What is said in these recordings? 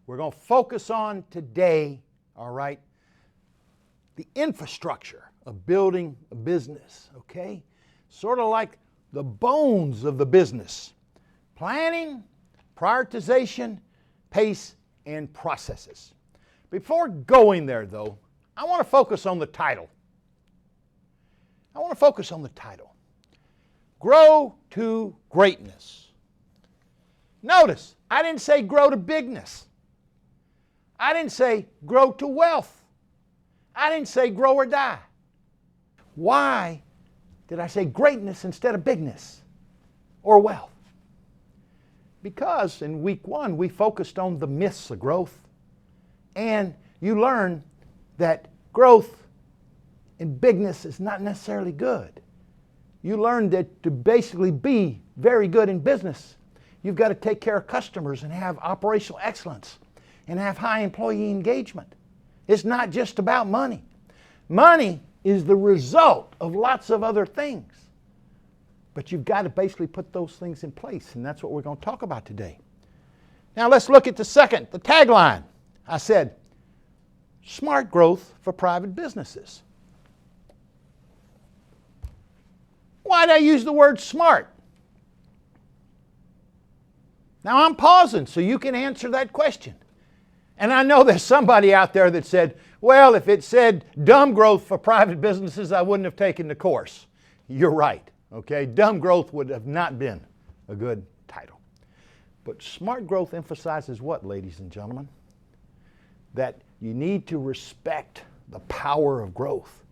We're going to focus on today, all right, the infrastructure of building a business, okay? Sort of like the bones of the business. Planning, prioritization, pace, and processes. Before going there, though, I want to focus on the title. Grow to greatness. Notice, I didn't say grow to bigness. I didn't say grow to wealth. I didn't say grow or die. Why did I say greatness instead of bigness or wealth? Because in week 1 we focused on the myths of growth, and you learn that growth and bigness is not necessarily good. You learned that to basically be very good in business, you've got to take care of customers and have operational excellence and have high employee engagement. It's not just about money. Money is the result of lots of other things. But you've got to basically put those things in place, and that's what we're going to talk about today. Now let's look at the tagline. I said, smart growth for private businesses. Why did I use the word smart? Now I'm pausing so you can answer that question. And I know there's somebody out there that said, well, if it said dumb growth for private businesses, I wouldn't have taken the course. You're right, okay? Dumb growth would have not been a good title. But smart growth emphasizes what, ladies and gentlemen? That you need to respect the power of growth.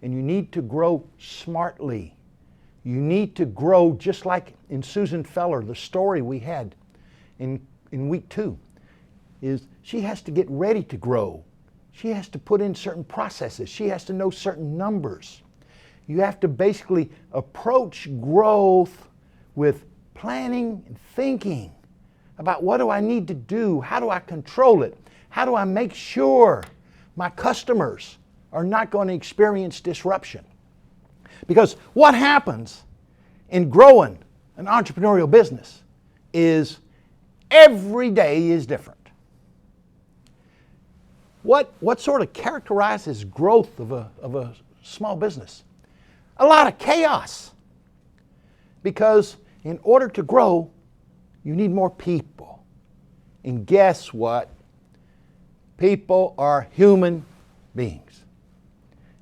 And you need to grow smartly. You need to grow just like in Susan Feller, the story we had in week 2. Is she has to get ready to grow. She has to put in certain processes. She has to know certain numbers. You have to basically approach growth with planning and thinking about what do I need to do? How do I control it? How do I make sure my customers are not going to experience disruption? Because what happens in growing an entrepreneurial business is every day is different. What sort of characterizes growth of a small business? A lot of chaos. Because in order to grow, you need more people. And guess what? People are human beings.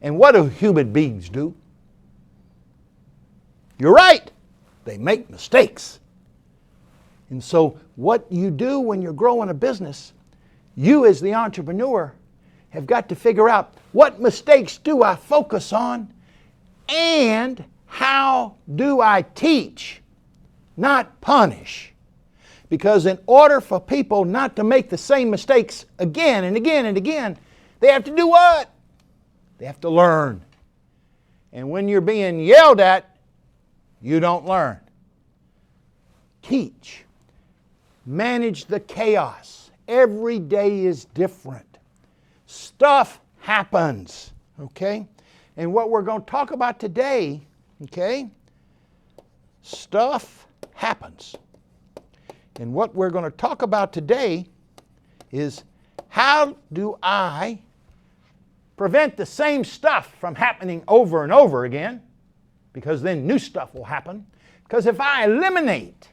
And what do human beings do? You're right. They make mistakes. And so what you do when you're growing a business, you as the entrepreneur have got to figure out what mistakes do I focus on and how do I teach, not punish. Because in order for people not to make the same mistakes again and again and again, they have to do what? They have to learn. And when you're being yelled at, you don't learn. Teach. Manage the chaos. Every day is different. Stuff happens, okay? And what we're going to talk about today, okay? Stuff happens. And what we're going to talk about today is how do I prevent the same stuff from happening over and over again? Because then new stuff will happen. Because if I eliminate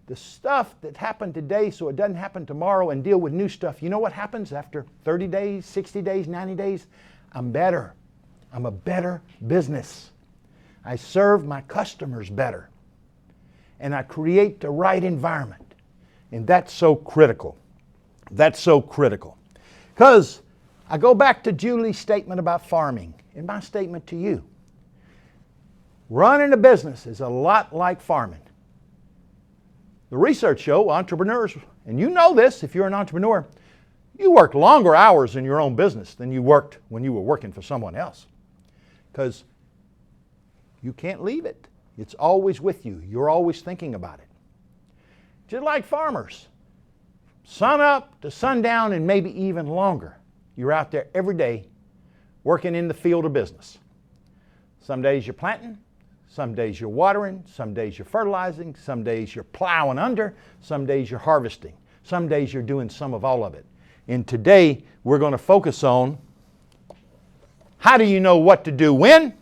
the stuff that happened today so it doesn't happen tomorrow and deal with new stuff, you know what happens after 30 days, 60 days, 90 days? I'm better. I'm a better business. I serve my customers better. And I create the right environment. And that's so critical. That's so critical. Because I go back to Julie's statement about farming and my statement to you. Running a business is a lot like farming. The research show entrepreneurs, and you know this if you're an entrepreneur, you work longer hours in your own business than you worked when you were working for someone else. Because you can't leave it. It's always with you. You're always thinking about it. Just like farmers. Sun up to sundown and maybe even longer. You're out there every day working in the field of business. Some days you're planting, Some days you're watering, some days you're fertilizing, some days you're plowing under, some days you're harvesting. Some days you're doing some of all of it. And today we're going to focus on how do you know what to do when,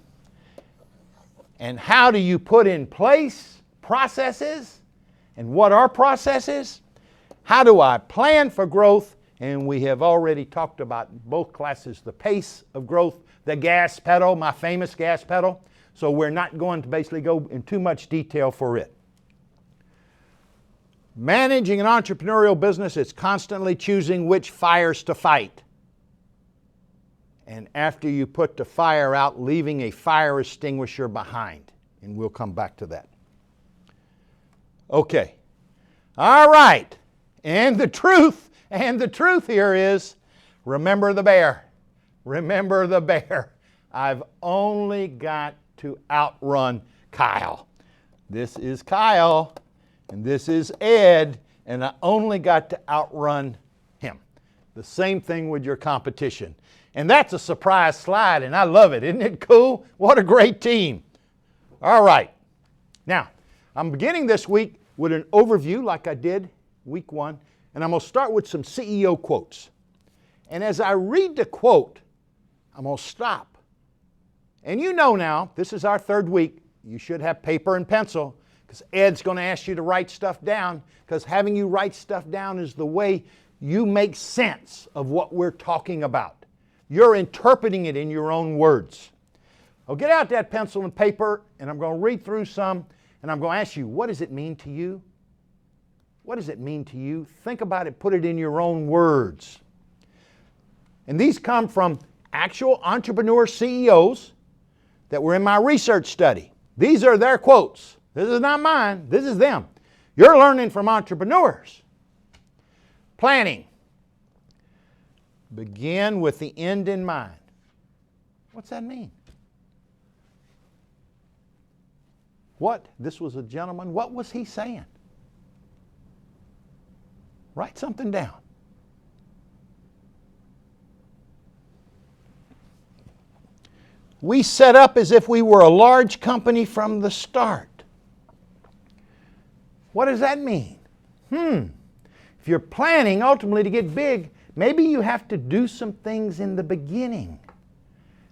and how do you put in place processes, and what are processes? How do I plan for growth? And we have already talked about both classes, the pace of growth, the gas pedal, my famous gas pedal. So we're not going to basically go in too much detail for it. Managing an entrepreneurial business is constantly choosing which fires to fight. And after you put the fire out, leaving a fire extinguisher behind. And we'll come back to that. Okay. All right. And the truth here is, remember the bear. Remember the bear. I've only got to outrun Kyle. This is Kyle, and this is Ed, and I only got to outrun him. The same thing with your competition. And that's a surprise slide, and I love it. Isn't it cool? What a great team. All right. Now, I'm beginning this week with an overview like I did week 1, and I'm going to start with some CEO quotes. And as I read the quote, I'm going to stop. And you know now, this is our 3rd week, you should have paper and pencil, because Ed's going to ask you to write stuff down, because having you write stuff down is the way you make sense of what we're talking about. You're interpreting it in your own words. I'll get out that pencil and paper, and I'm going to read through some, and I'm going to ask you, what does it mean to you? What does it mean to you? Think about it, put it in your own words. And these come from actual entrepreneur CEOs that were in my research study. These are their quotes. This is not mine. This is them. You're learning from entrepreneurs. Planning. Begin with the end in mind. What's that mean? What? This was a gentleman. What was he saying? Write something down. We set up as if we were a large company from the start. What does that mean? If you're planning ultimately to get big, maybe you have to do some things in the beginning.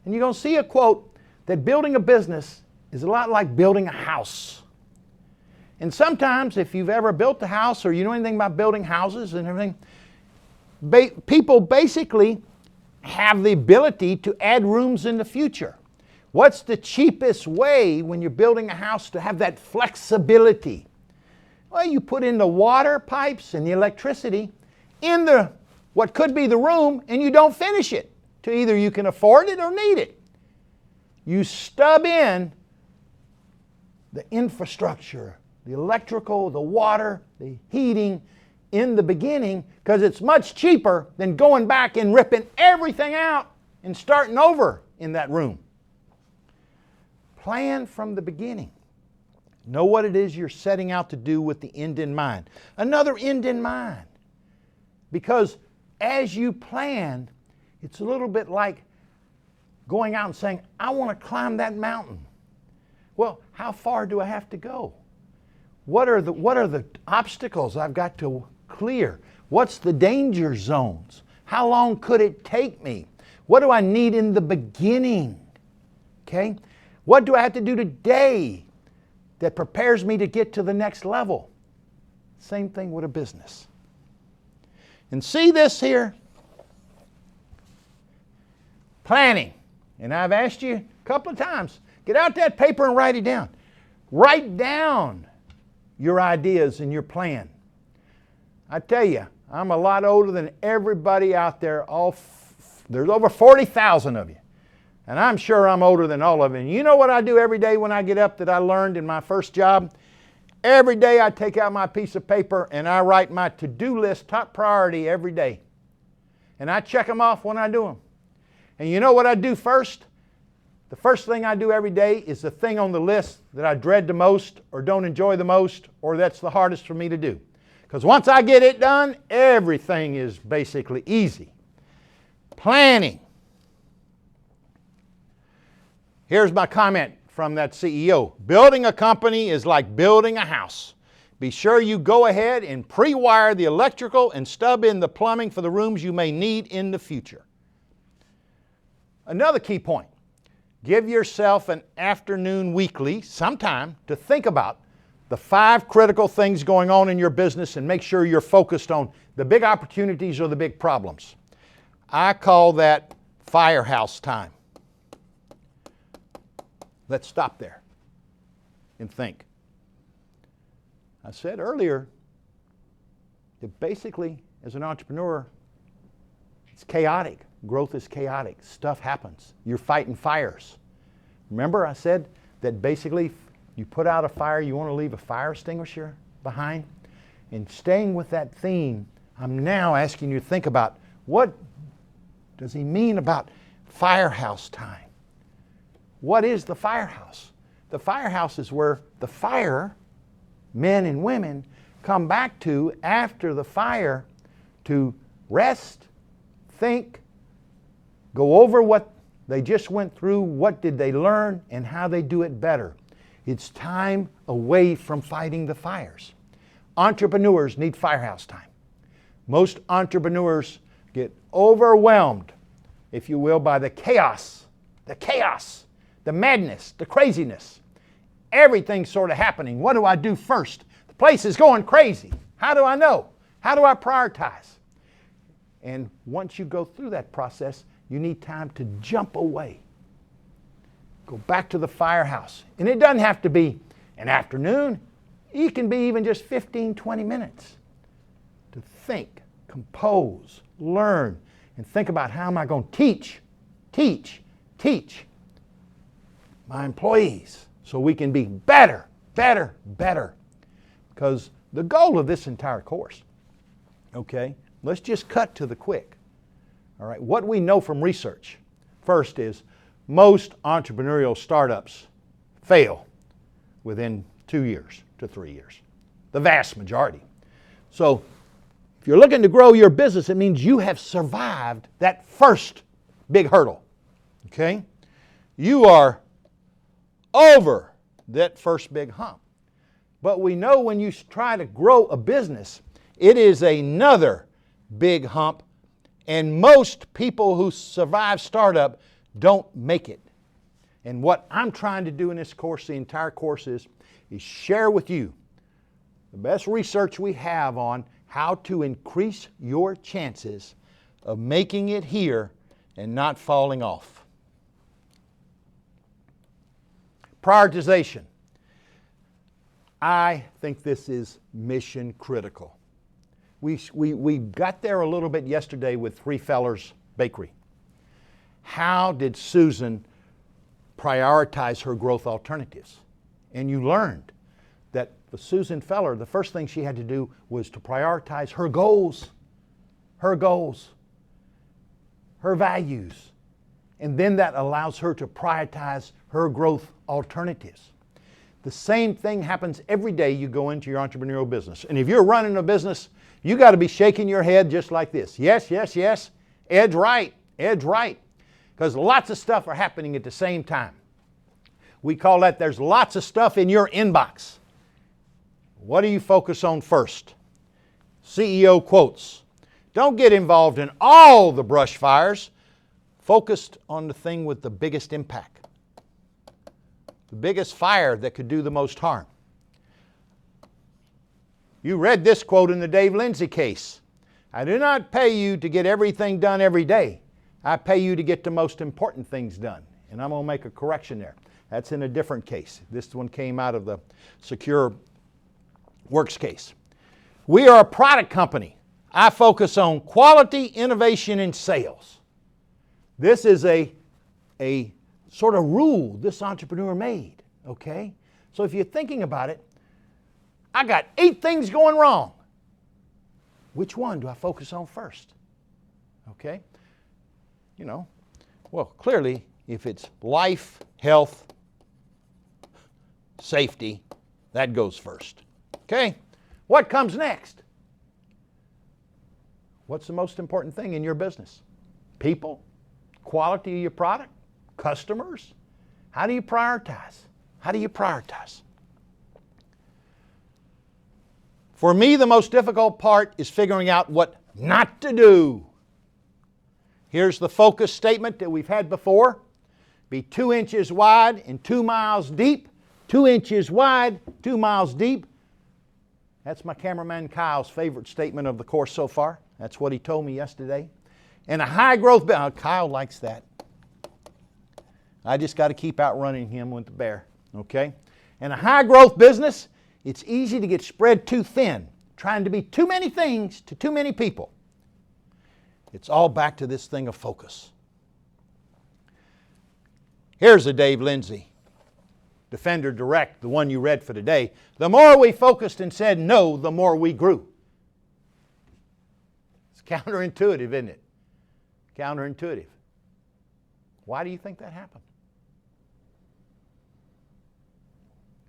And you're going to see a quote that building a business is a lot like building a house. And sometimes, if you've ever built a house or you know anything about building houses and everything, people basically have the ability to add rooms in the future. What's the cheapest way when you're building a house to have that flexibility? Well, you put in the water pipes and the electricity in what could be the room, and you don't finish it till either you can afford it or need it. You stub in the infrastructure, the electrical, the water, the heating in the beginning, because it's much cheaper than going back and ripping everything out and starting over in that room. Plan from the beginning. Know what it is you're setting out to do with the end in mind. Another end in mind. Because as you plan, it's a little bit like going out and saying, I want to climb that mountain. Well, how far do I have to go? What are the obstacles I've got to clear? What's the danger zones? How long could it take me? What do I need in the beginning? Okay? What do I have to do today that prepares me to get to the next level? Same thing with a business. And see this here? Planning. And I've asked you a couple of times, get out that paper and write it down. Write down your ideas and your plan. I tell you, I'm a lot older than everybody out there. There's over 40,000 of you. And I'm sure I'm older than all of you. And you know what I do every day when I get up that I learned in my first job? Every day I take out my piece of paper and I write my to-do list, top priority every day. And I check them off when I do them. And you know what I do first? The first thing I do every day is the thing on the list that I dread the most or don't enjoy the most or that's the hardest for me to do. Because once I get it done, everything is basically easy. Planning. Here's my comment from that CEO. Building a company is like building a house. Be sure you go ahead and pre-wire the electrical and stub in the plumbing for the rooms you may need in the future. Another key point, give yourself an afternoon weekly sometime to think about the 5 critical things going on in your business and make sure you're focused on the big opportunities or the big problems. I call that firehouse time. Let's stop there and think. I said earlier that basically as an entrepreneur, it's chaotic. Growth is chaotic. Stuff happens. You're fighting fires. Remember I said that basically you put out a fire, you want to leave a fire extinguisher behind? And staying with that theme, I'm now asking you to think about what does he mean about firehouse time? What is the firehouse? The firehouse is where the fire, men and women, come back to after the fire to rest, think, go over what they just went through, what did they learn, and how they do it better. It's time away from fighting the fires. Entrepreneurs need firehouse time. Most entrepreneurs get overwhelmed, if you will, by the chaos, the madness, the craziness. Everything's sort of happening. What do I do first? The place is going crazy. How do I know? How do I prioritize? And once you go through that process, you need time to jump away. Go back to the firehouse. And it doesn't have to be an afternoon. It can be even just 15, 20 minutes to think, compose, learn, and think about how am I going to teach my employees so we can be better. Because the goal of this entire course, okay, let's just cut to the quick. All right, what we know from research, first is most entrepreneurial startups fail within 2 years to 3 years, the vast majority. So if you're looking to grow your business, it means you have survived that first big hurdle, okay? You are over that first big hump. But we know when you try to grow a business, it is another big hump, and most people who survive startup don't make it. And what I'm trying to do in this course, the entire course is share with you the best research we have on how to increase your chances of making it here and not falling off. Prioritization. I think this is mission critical. We got there a little bit yesterday with Three Fellers Bakery. How did Susan prioritize her growth alternatives? And you learned that the Susan Feller, the first thing she had to do was to prioritize her goals, her values. And then that allows her to prioritize her growth alternatives. The same thing happens every day you go into your entrepreneurial business. And if you're running a business, you got to be shaking your head just like this. Yes, edge right. Because lots of stuff are happening at the same time. We call that there's lots of stuff in your inbox. What do you focus on first? CEO quotes. Don't get involved in all the brush fires. Focused on the thing with the biggest impact. The biggest fire that could do the most harm. You read this quote in the Dave Lindsay case. I do not pay you to get everything done every day. I pay you to get the most important things done. And I'm going to make a correction there. That's in a different case. This one came out of the Secure Works case. We are a product company. I focus on quality, innovation, and sales. This is a sort of rule this entrepreneur made, okay? So if you're thinking about it, I got 8 things going wrong. Which one do I focus on first? Okay? You know, well, clearly, if it's life, health, safety, that goes first. Okay? What comes next? What's the most important thing in your business? People? Quality of your product? Customers? How do you prioritize? How do you prioritize? For me, the most difficult part is figuring out what not to do. Here's the focus statement that we've had before. Be 2 inches wide and 2 miles deep. 2 inches wide, 2 miles deep. That's my cameraman Kyle's favorite statement of the course so far. That's what he told me yesterday. And a high growth business. Kyle likes that. I just got to keep outrunning him with the bear. Okay? And a high growth business, it's easy to get spread too thin, trying to be too many things to too many people. It's all back to this thing of focus. Here's a Dave Lindsay, Defender Direct, the one you read for today. The more we focused and said no, the more we grew. It's counterintuitive, isn't it? Counterintuitive. Why do you think that happened?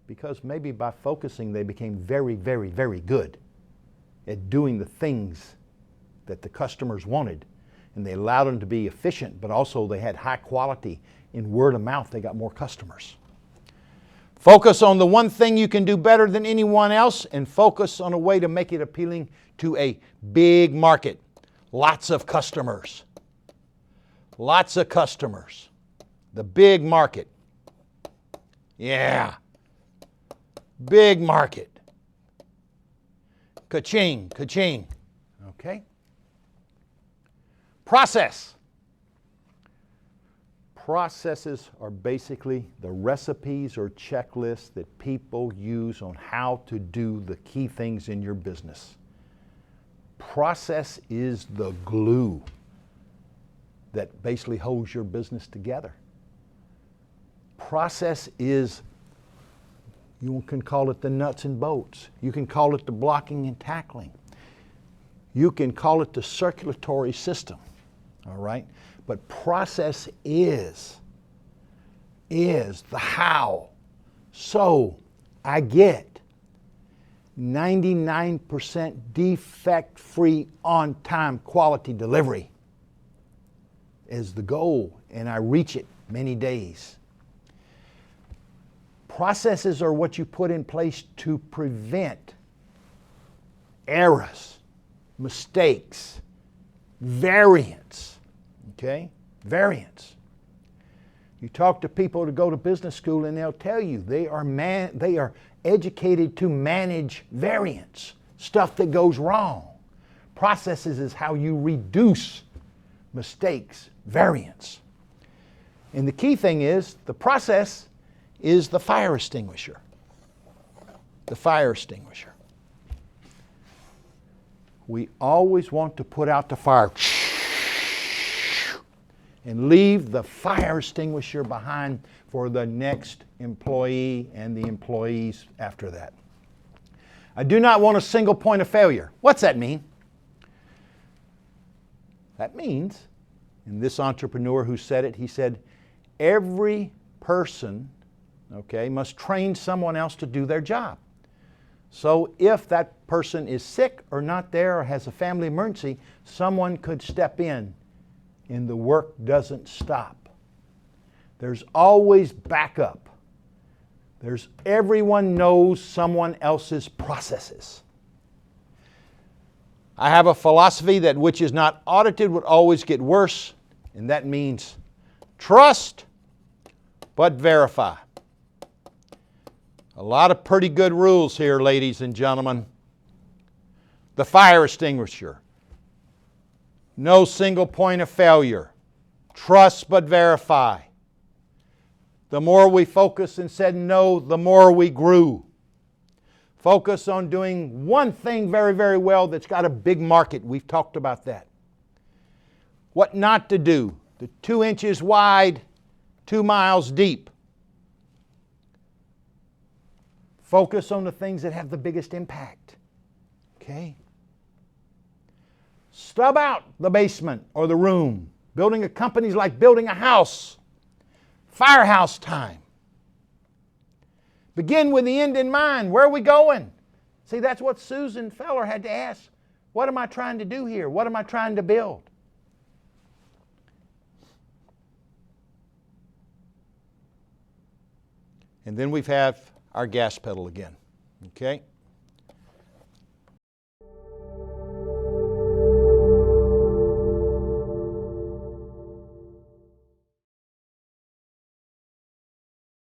Because maybe by focusing they became very, very, very good at doing the things that the customers wanted. And they allowed them to be efficient, but also they had high quality. In word of mouth, they got more customers. Focus on the one thing you can do better than anyone else, and focus on a way to make it appealing to a big market. Lots of customers. Lots of customers. The big market. Yeah. Big market. Ka-ching, ka-ching. Okay? Process. Processes are basically the recipes or checklists that people use on how to do the key things in your business. Process is the glue that basically holds your business together. Process is, you can call it the nuts and bolts. You can call it the blocking and tackling. You can call it the circulatory system. All right? But process is the how. So I get 99% defect-free, on-time quality delivery is the goal, and I reach it many days. Processes are what you put in place to prevent errors, mistakes, variance. Okay? Variance. You talk to people to go to business school and they'll tell you they are educated to manage variance, stuff that goes wrong. Processes is how you reduce mistakes, variance. And the key thing is the process is the fire extinguisher. The fire extinguisher. We always want to put out the fire and leave the fire extinguisher behind for the next employee and the employees after that. I do not want a single point of failure. What's that mean? That means, and this entrepreneur who said it, he said, every person, okay, must train someone else to do their job. So if that person is sick or not there or has a family emergency, someone could step in and the work doesn't stop. There's always backup. Everyone knows someone else's processes. I have a philosophy that which is not audited would always get worse, and that means trust but verify. A lot of pretty good rules here, ladies and gentlemen. The fire extinguisher. No single point of failure. Trust but verify. The more we focused and said no, the more we grew. Focus on doing one thing very, very well that's got a big market. We've talked about that. What not to do. The 2 inches wide, 2 miles deep. Focus on the things that have the biggest impact. Okay? Stub out the basement or the room. Building a company is like building a house. Firehouse time. Begin with the end in mind. Where are we going? See, that's what Susan Feller had to ask. What am I trying to do here? What am I trying to build? And then we have our gas pedal again. Okay?